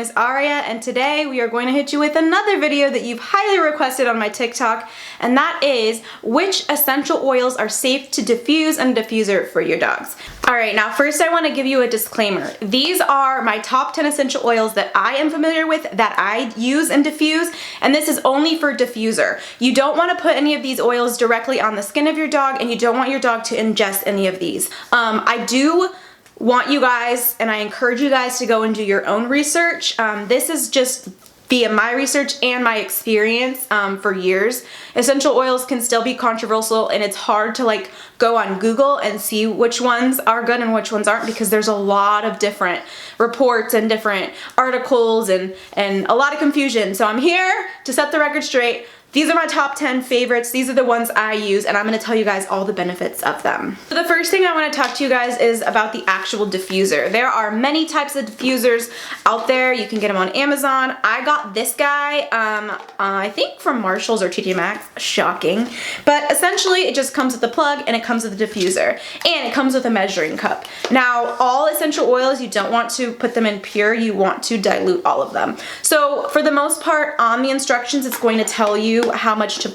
is Aria, and today we are going to hit you with another video that you've highly requested on my TikTok, and that is which essential oils are safe to diffuse and diffuser for your dogs. Alright, now first I want to give you a disclaimer. These are my top 10 essential oils that I am familiar with, that I use and diffuse, and this is only for diffuser. You don't want to put any of these oils directly on the skin of your dog, and you don't want your dog to ingest any of these. I do want you guys, and I encourage you guys to go and do your own research. This is just via my research and my experience for years. Essential oils can still be controversial, and it's hard to like go on Google and see which ones are good and which ones aren't, because there's a lot of different reports and different articles and a lot of confusion. So I'm here to set the record straight. These are my top 10 favorites. These are the ones I use, and I'm gonna tell you guys all the benefits of them. So the first thing I wanna talk to you guys is about the actual diffuser. There are many types of diffusers out there. You can get them on Amazon. I got this guy, I think from Marshall's or TJ Maxx, shocking. But essentially it just comes with the plug and it comes with a diffuser, and it comes with a measuring cup. Now, all essential oils, you don't want to put them in pure, you want to dilute all of them. So for the most part, on the instructions, it's going to tell you how much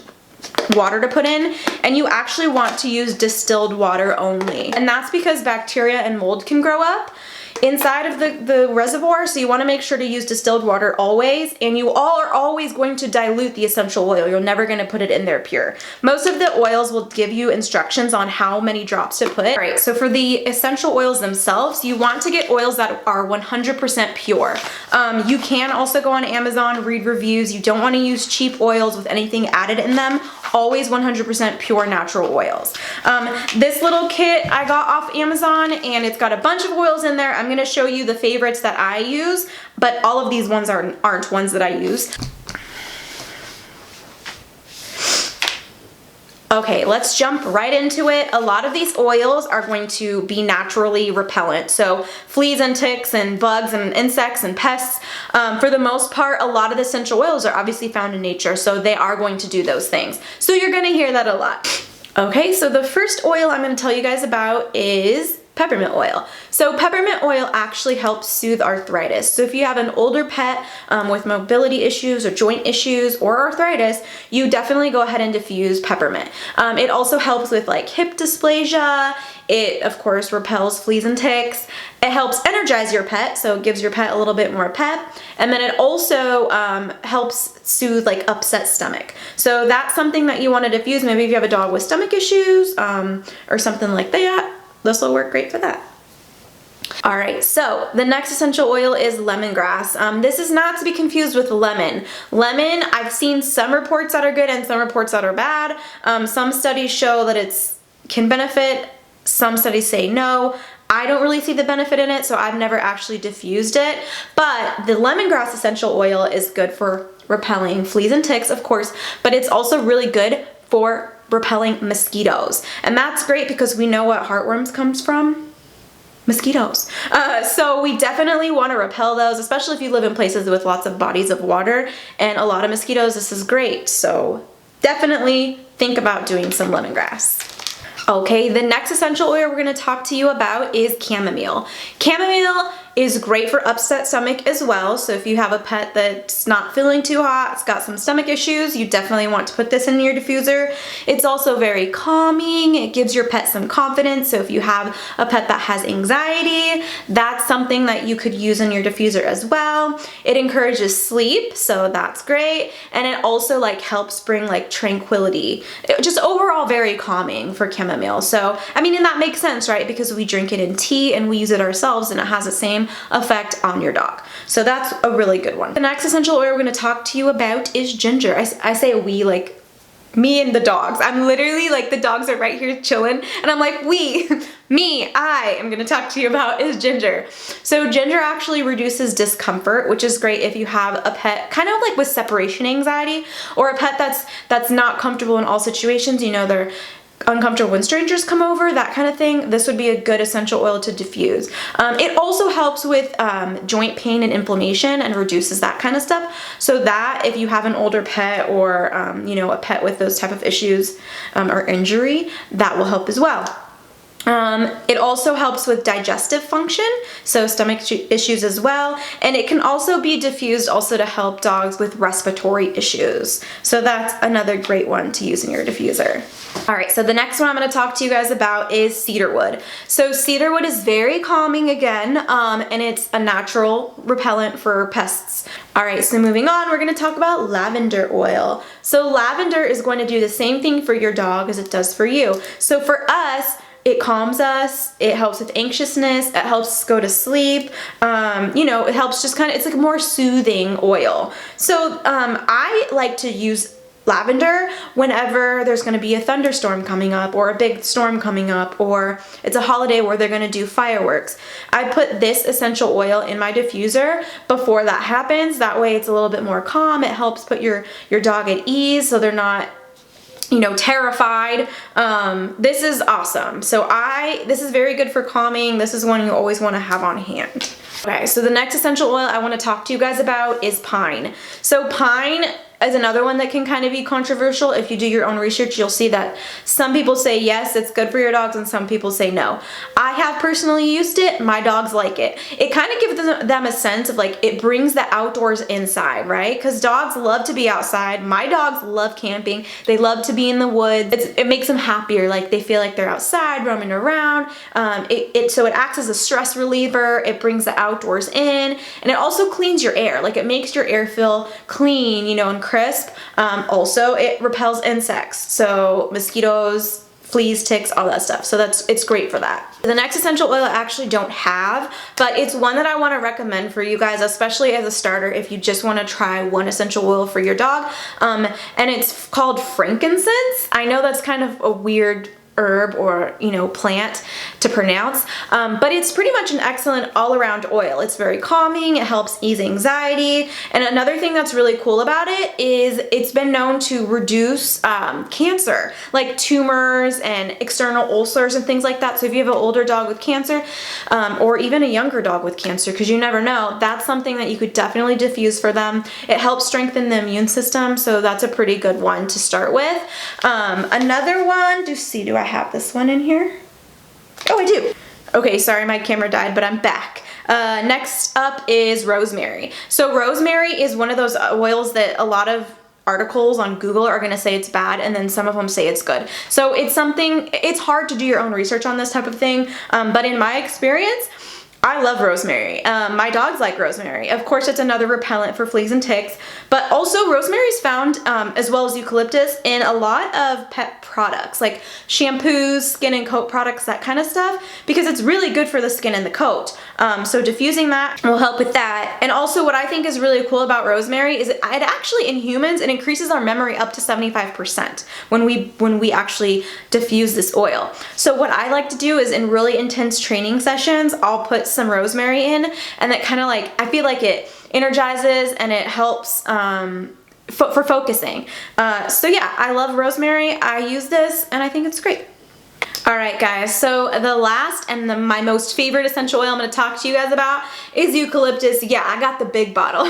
water to put in, and you actually want to use distilled water only. And that's because bacteria and mold can grow up inside of the reservoir, so you want to make sure to use distilled water always, and you are always going to dilute the essential oil. You're never going to put it in there pure. Most of the oils will give you instructions on how many drops to put. Alright, so for the essential oils themselves, you want to get oils that are 100% pure. You can also go on Amazon, read reviews. You don't want to use cheap oils with anything added in them. Always 100% pure natural oils. This little kit I got off Amazon, and it's got a bunch of oils in there. I'm going to show you the favorites that I use, but all of these ones aren't ones that I use. Okay, let's jump right into it. A lot of these oils are going to be naturally repellent. So fleas and ticks and bugs and insects and pests, for the most part, a lot of the essential oils are obviously found in nature, so they are going to do those things. So you're gonna hear that a lot. Okay, so the first oil I'm gonna tell you guys about is peppermint oil. So peppermint oil actually helps soothe arthritis. So if you have an older pet with mobility issues or joint issues or arthritis, you definitely go ahead and diffuse peppermint. It also helps with like hip dysplasia. It of course repels fleas and ticks. It helps energize your pet, so it gives your pet a little bit more pep. And then it also helps soothe like upset stomach. So that's something that you want to diffuse. Maybe if you have a dog with stomach issues or something like that, this will work great for that. Alright, so the next essential oil is lemongrass. This is not to be confused with lemon. Lemon, I've seen some reports that are good and some reports that are bad. Some studies show that it can benefit, some studies say no. I don't really see the benefit in it, so I've never actually diffused it. But the lemongrass essential oil is good for repelling fleas and ticks, of course, but it's also really good for repelling mosquitoes. And that's great because we know what heartworms comes from. Mosquitoes. So we definitely want to repel those, especially if you live in places with lots of bodies of water and a lot of mosquitoes. This is great. So definitely think about doing some lemongrass. Okay, the next essential oil we're going to talk to you about is chamomile. Chamomile is great for upset stomach as well. So if you have a pet that's not feeling too hot, it's got some stomach issues, you definitely want to put this in your diffuser. It's also very calming. It gives your pet some confidence. So if you have a pet that has anxiety, that's something that you could use in your diffuser as well. It encourages sleep, so that's great. And it also like helps bring like tranquility. Just overall very calming for chamomile. So, I mean, and that makes sense, right? Because we drink it in tea and we use it ourselves, and it has the same effect on your dog. So that's a really good one. The next essential oil we're going to talk to you about is ginger. I say we, like me and the dogs. I'm literally like, the dogs are right here chilling, and I'm like, I am going to talk to you about is ginger. So ginger actually reduces discomfort, which is great if you have a pet kind of like with separation anxiety, or a pet that's not comfortable in all situations. You know, they're uncomfortable when strangers come over, that kind of thing. This would be a good essential oil to diffuse. It also helps with joint pain and inflammation and reduces that kind of stuff. So that if you have an older pet or you know, a pet with those type of issues or injury, that will help as well. It also helps with digestive function, so stomach issues as well, and it can also be diffused also to help dogs with respiratory issues. So that's another great one to use in your diffuser. All right, so the next one I'm going to talk to you guys about is cedarwood. So cedarwood is very calming again, and it's a natural repellent for pests. All right, so moving on, we're going to talk about lavender oil. So lavender is going to do the same thing for your dog as it does for you. So for us, it calms us, it helps with anxiousness, it helps us go to sleep, you know, it helps just kind of, it's like a more soothing oil. So I like to use lavender whenever there's going to be a thunderstorm coming up or a big storm coming up, or it's a holiday where they're going to do fireworks. I put this essential oil in my diffuser before that happens. That way it's a little bit more calm. It helps put your dog at ease so they're not, you know, terrified. This is awesome. So this is very good for calming. This is one you always want to have on hand. Okay, so the next essential oil I want to talk to you guys about is pine. So pine is another one that can kind of be controversial. If you do your own research, you'll see that some people say yes, it's good for your dogs, and some people say no. I have personally used it. My dogs like it. It kind of gives them a sense of like, it brings the outdoors inside, right? Because dogs love to be outside. My dogs love camping. They love to be in the woods. It makes them happier. Like they feel like they're outside roaming around. So it acts as a stress reliever. It brings the outdoors in, and it also cleans your air. Like it makes your air feel clean, you know, and crisp. Also, it repels insects, so mosquitoes, fleas, ticks, all that stuff. So it's great for that. The next essential oil I actually don't have, but it's one that I want to recommend for you guys, especially as a starter if you just want to try one essential oil for your dog. And it's called frankincense. I know that's kind of a weird herb or, you know, plant to pronounce, but it's pretty much an excellent all-around oil. It's very calming, it helps ease anxiety, and another thing that's really cool about it is it's been known to reduce cancer, like tumors and external ulcers and things like that. So if you have an older dog with cancer, or even a younger dog with cancer, because you never know, that's something that you could definitely diffuse for them. It helps strengthen the immune system, so that's a pretty good one to start with. Another one, do I have this one in here? Oh, I do. Okay, sorry, my camera died, but I'm back. Next up is rosemary. So rosemary is one of those oils that a lot of articles on Google are going to say it's bad, and then some of them say it's good. So it's hard to do your own research on this type of thing, but in my experience, I love rosemary. My dogs like rosemary. Of course, it's another repellent for fleas and ticks, but also rosemary is found, as well as eucalyptus, in a lot of pet products, like shampoos, skin and coat products, that kind of stuff, because it's really good for the skin and the coat. So diffusing that will help with that. And also what I think is really cool about rosemary is it actually, in humans, it increases our memory up to 75% when we actually diffuse this oil. So what I like to do is in really intense training sessions, I'll put some rosemary in, and that kind of like, I feel like it energizes and it helps for focusing. So yeah, I love rosemary. I use this and I think it's great. Alright guys, so the last and my most favorite essential oil I'm going to talk to you guys about is eucalyptus. Yeah, I got the big bottle.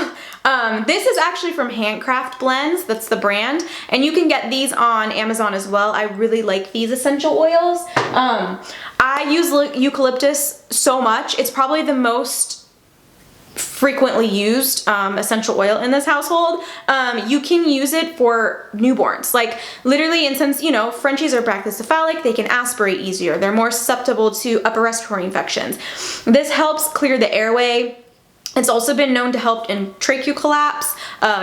This is actually from Handcraft Blends, that's the brand, and you can get these on Amazon as well. I really like these essential oils. I use eucalyptus so much. It's probably the most frequently used essential oil in this household. You can use it for newborns, like literally, and since, you know, Frenchies are brachycephalic, they can aspirate easier. They're more susceptible to upper respiratory infections. This helps clear the airway. It's also been known to help in trachea collapse,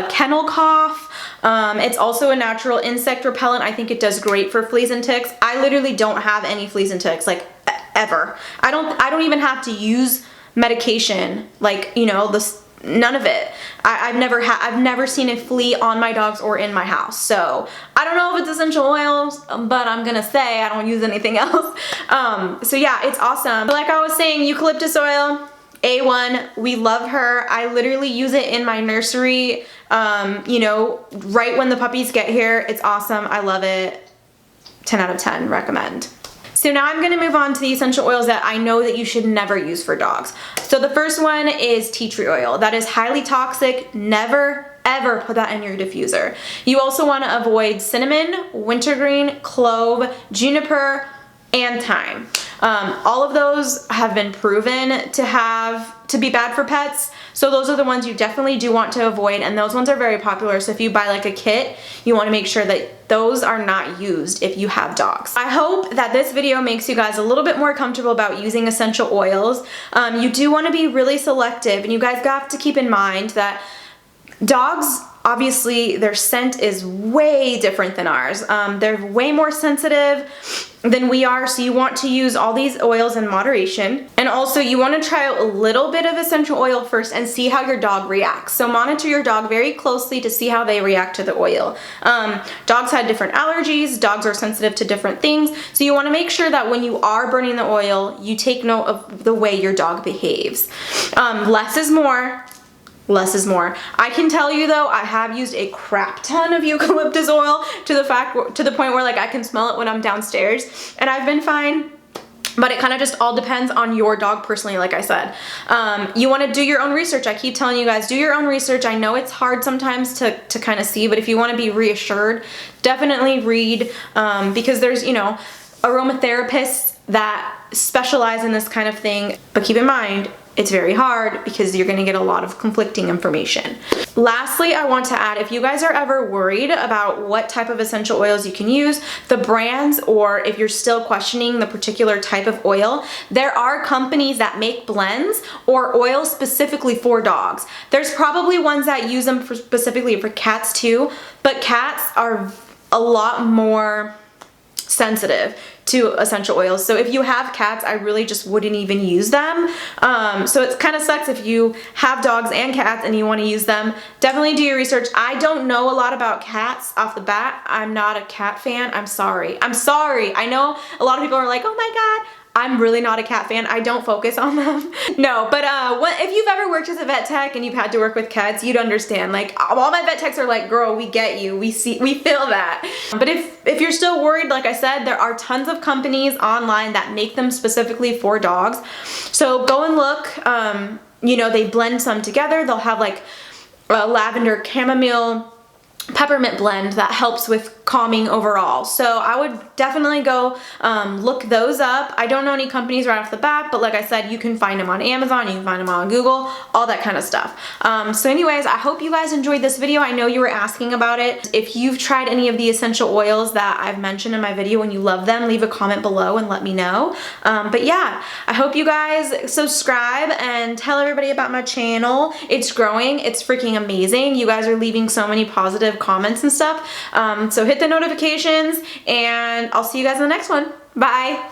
kennel cough. It's also a natural insect repellent. I think it does great for fleas and ticks. I literally don't have any fleas and ticks, like ever. I don't even have to use medication, like, you know, none of it. I've never seen a flea on my dogs or in my house. So I don't know if it's essential oils, but I'm gonna say I don't use anything else. So yeah, it's awesome. But like I was saying, eucalyptus oil, A1, we love her. I literally use it in my nursery, you know, right when the puppies get here. It's awesome. I love it. 10 out of 10, recommend. So now I'm going to move on to the essential oils that I know that you should never use for dogs. So the first one is tea tree oil. That is highly toxic. Never, ever put that in your diffuser. You also want to avoid cinnamon, wintergreen, clove, juniper, and thyme. All of those have been proven to be bad for pets. So those are the ones you definitely do want to avoid, and those ones are very popular. So if you buy like a kit, you want to make sure that those are not used if you have dogs. I hope that this video makes you guys a little bit more comfortable about using essential oils. You do want to be really selective, and you guys have to keep in mind that dogs, obviously their scent is way different than ours. They're way more sensitive than we are, so you want to use all these oils in moderation. And also you want to try out a little bit of essential oil first and see how your dog reacts. So monitor your dog very closely to see how they react to the oil. Dogs have different allergies, dogs are sensitive to different things, so you want to make sure that when you are burning the oil, you take note of the way your dog behaves. Less is more. Less is more. I can tell you though, I have used a crap ton of eucalyptus oil to the point where like I can smell it when I'm downstairs, and I've been fine. But it kind of just all depends on your dog personally, like I said. You want to do your own research. I keep telling you guys, do your own research. I know it's hard sometimes to kind of see, but if you want to be reassured, definitely read, because there's, you know, aromatherapists that specialize in this kind of thing. But keep in mind, it's very hard because you're gonna get a lot of conflicting information. Lastly, I want to add, if you guys are ever worried about what type of essential oils you can use, the brands, or if you're still questioning the particular type of oil, there are companies that make blends or oils specifically for dogs. There's probably ones that use them specifically for cats too, but cats are a lot more sensitive to essential oils. So if you have cats, I really just wouldn't even use them. So it kind of sucks if you have dogs and cats and you want to use them. Definitely do your research. I don't know a lot about cats off the bat. I'm not a cat fan. I'm sorry. I'm sorry. I know a lot of people are like, oh my God, I'm really not a cat fan. I don't focus on them. No, but if you've ever worked as a vet tech and you've had to work with cats, you'd understand. Like, all my vet techs are like, girl, we get you. We feel that. But if you're still worried, like I said, there are tons of companies online that make them specifically for dogs. So go and look. You know, they blend some together. They'll have like a lavender, chamomile, peppermint blend that helps with calming overall. So I would definitely go look those up. I don't know any companies right off the bat, but like I said, you can find them on Amazon, you can find them on Google, all that kind of stuff. So anyways, I hope you guys enjoyed this video. I know you were asking about it. If you've tried any of the essential oils that I've mentioned in my video and you love them, leave a comment below and let me know. But yeah, I hope you guys subscribe and tell everybody about my channel. It's growing. It's freaking amazing. You guys are leaving so many positive comments and stuff. So hit the notifications, and I'll see you guys in the next one. Bye.